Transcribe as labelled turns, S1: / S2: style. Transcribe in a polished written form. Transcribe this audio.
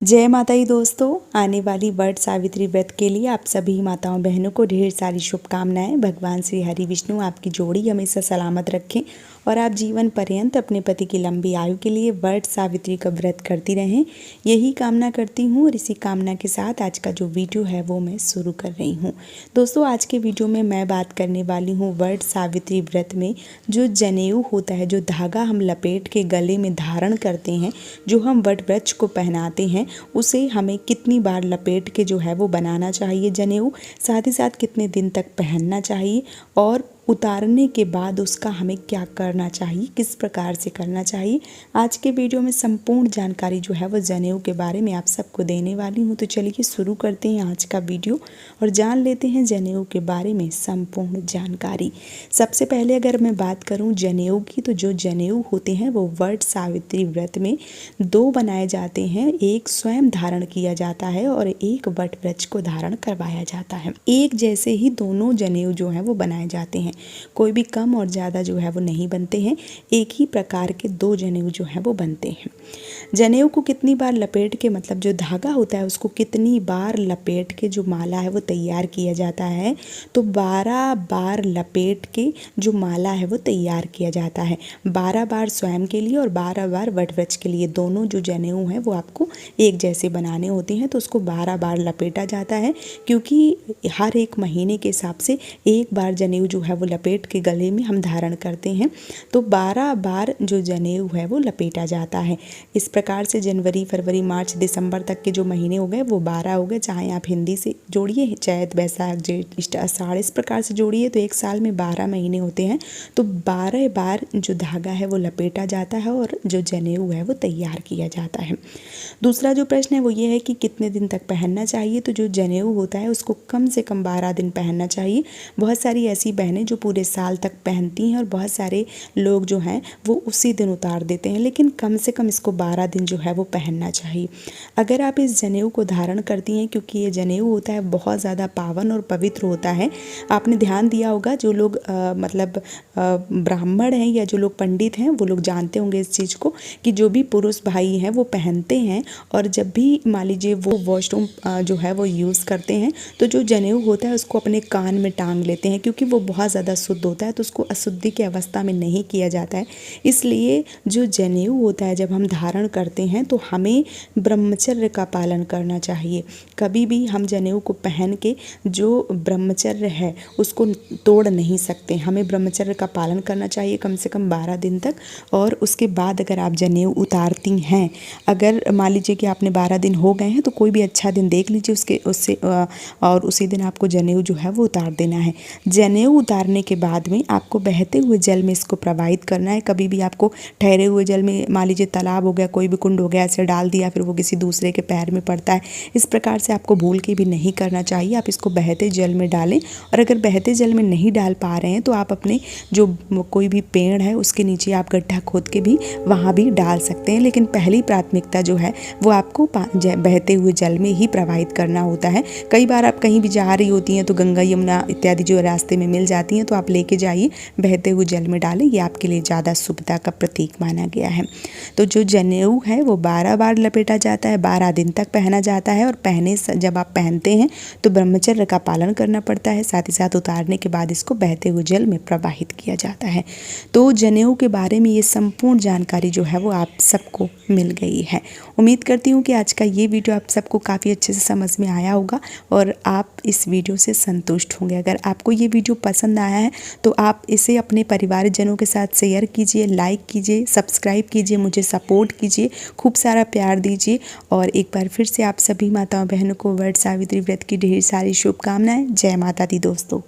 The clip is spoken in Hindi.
S1: जय माता दी दोस्तों। आने वाली वट सावित्री व्रत के लिए आप सभी माताओं बहनों को ढेर सारी शुभकामनाएं। भगवान श्री हरि विष्णु आपकी जोड़ी हमेशा सलामत रखें और आप जीवन पर्यंत अपने पति की लंबी आयु के लिए वट सावित्री का व्रत करती रहें, यही कामना करती हूँ। और इसी कामना के साथ आज का जो वीडियो है वो मैं शुरू कर रही हूँ। दोस्तों, आज के वीडियो में मैं बात करने वाली हूँ वट सावित्री व्रत में जो जनेऊ होता है, जो धागा हम लपेट के गले में धारण करते हैं, जो हम वट वृक्ष को पहनाते हैं, उसे हमें कितनी बार लपेट के जो है वो बनाना चाहिए जनेऊ, साथ ही साथ कितने दिन तक पहनना चाहिए और उतारने के बाद उसका हमें क्या करना चाहिए, किस प्रकार से करना चाहिए। आज के वीडियो में संपूर्ण जानकारी जो है वो जनेऊ के बारे में आप सबको देने वाली हूँ। तो चलिए शुरू करते हैं आज का वीडियो और जान लेते हैं जनेऊ के बारे में संपूर्ण जानकारी। सबसे पहले अगर मैं बात करूँ जनेऊ की, तो जो जनेऊ होते हैं वो वट सावित्री व्रत में दो बनाए जाते हैं। एक स्वयं धारण किया जाता है और एक वट वृक्ष को धारण करवाया जाता है। एक जैसे ही दोनों जनेऊ जो है वो बनाए जाते हैं, कोई भी कम और ज़्यादा जो है वो नहीं बनते हैं। एक ही प्रकार के दो जनेऊ जो है वो बनते हैं। जनेऊ को कितनी बार लपेट के, मतलब जो धागा होता है उसको कितनी बार लपेट के जो माला है वो तैयार किया जाता है, तो 12 बार लपेट के जो माला है वो तैयार किया जाता है। 12 बार स्वयं के लिए और 12 बार वट वृक्ष के लिए। दोनों जो जनेऊ हैं वो आपको एक जैसे बनाने होते हैं, तो उसको 12 बार लपेटा जाता है, क्योंकि हर एक महीने के हिसाब से एक बार जनेऊ जो है वो लपेट के गले में हम धारण करते हैं, तो 12 बार जो जनेऊ है वो लपेटा जाता है। इस प्रकार से जनवरी, फरवरी, मार्च, दिसंबर तक के जो महीने हो गए वो 12 हो गए। चाहे आप हिंदी से जोड़िए, चैत, बैसाख, जेठ, आषाढ़, इस प्रकार से जोड़िए तो एक साल में 12 महीने होते हैं। तो 12 बार जो धागा है वो लपेटा जाता है और जो जनेऊ है वो तैयार किया जाता है। दूसरा जो प्रश्न है वो ये है कि कितने दिन तक पहनना चाहिए। तो जो जनेऊ होता है उसको कम से कम 12 दिन पहनना चाहिए। बहुत सारी ऐसी बहनें जो पूरे साल तक पहनती हैं और बहुत सारे लोग जो हैं वो उसी दिन उतार देते हैं, लेकिन कम से कम इसको 12 दिन जो है वो पहनना चाहिए। अगर आप इस जनेऊ को धारण करती हैं, क्योंकि ये जनेऊ होता है बहुत ज़्यादा पावन और पवित्र होता है। आपने ध्यान दिया होगा, जो लोग ब्राह्मण हैं या जो लोग पंडित हैं वो लोग जानते होंगे इस चीज़ को, कि जो भी पुरुष भाई हैं वो पहनते हैं और जब भी मान लीजिए वो वॉशरूम जो है वो यूज़ करते हैं, तो जो जनेऊ होता है उसको अपने कान में टांग लेते हैं, क्योंकि वो बहुत ज़्यादा शुद्ध होता है, तो उसको अशुद्धि की अवस्था में नहीं किया जाता है। इसलिए जो जनेऊ होता है जब हम धारण करते हैं तो हमें ब्रह्मचर्य का पालन करना चाहिए। कभी भी हम जनेऊ को पहन के जो ब्रह्मचर्य है उसको तोड़ नहीं सकते। हमें ब्रह्मचर्य का पालन करना चाहिए कम से कम 12 दिन तक। और उसके बाद अगर आप जनेऊ उतारती हैं, अगर मान लीजिए कि आपने 12 दिन हो गए हैं, तो कोई भी अच्छा दिन देख लीजिए उससे और उसी दिन आपको जनेऊ जो है वो उतार देना है। जनेऊ उतारने के बाद में आपको बहते हुए जल में इसको प्रवाहित करना है। कभी भी आपको ठहरे हुए जल में, मान लीजिए तालाब हो गया, कोई भी कुंड हो गया, ऐसे डाल दिया फिर वो किसी दूसरे के पैर में पड़ता है, इस प्रकार से आपको भूल के भी नहीं करना चाहिए। आप इसको बहते जल में डालें, और अगर बहते जल में नहीं डाल पा रहे हैं तो आप अपने जो कोई भी पेड़ है उसके नीचे आप गड्ढा खोद के भी वहाँ भी डाल सकते हैं, लेकिन पहली प्राथमिकता जो है वो आपको बहते हुए जल में ही प्रवाहित करना होता है। कई बार आप कहीं भी जा रही होती हैं तो गंगा, यमुना इत्यादि जो रास्ते में मिल जाती हैं, तो आप लेके जाइए, बहते हुए जल में डालें, ये आपके लिए ज़्यादा शुभता का प्रतीक माना गया है। तो जो जनेऊ है वो 12 बार लपेटा जाता है, 12 दिन तक पहना जाता है, और जब आप पहनते हैं तो ब्रह्मचर्य का पालन करना पड़ता है। साथ ही साथ उतारने के बाद इसको बहते हुए जल में प्रवाहित किया जाता है। तो जनेऊ के बारे में ये संपूर्ण जानकारी जो है वो आप सबको मिल गई है। उम्मीद करती हूँ कि आज का ये वीडियो आप सबको काफ़ी अच्छे से समझ में आया होगा और आप इस वीडियो से संतुष्ट होंगे। अगर आपको ये वीडियो पसंद आया है तो आप इसे अपने परिवारजनों के साथ शेयर कीजिए, लाइक कीजिए, सब्सक्राइब कीजिए, मुझे सपोर्ट कीजिए, खूब सारा प्यार दीजिए। और एक बार फिर से आप सभी माताओं बहनों को वट सावित्री व्रत की ढेर सारी शुभकामनाएं। जय माता दी दोस्तों।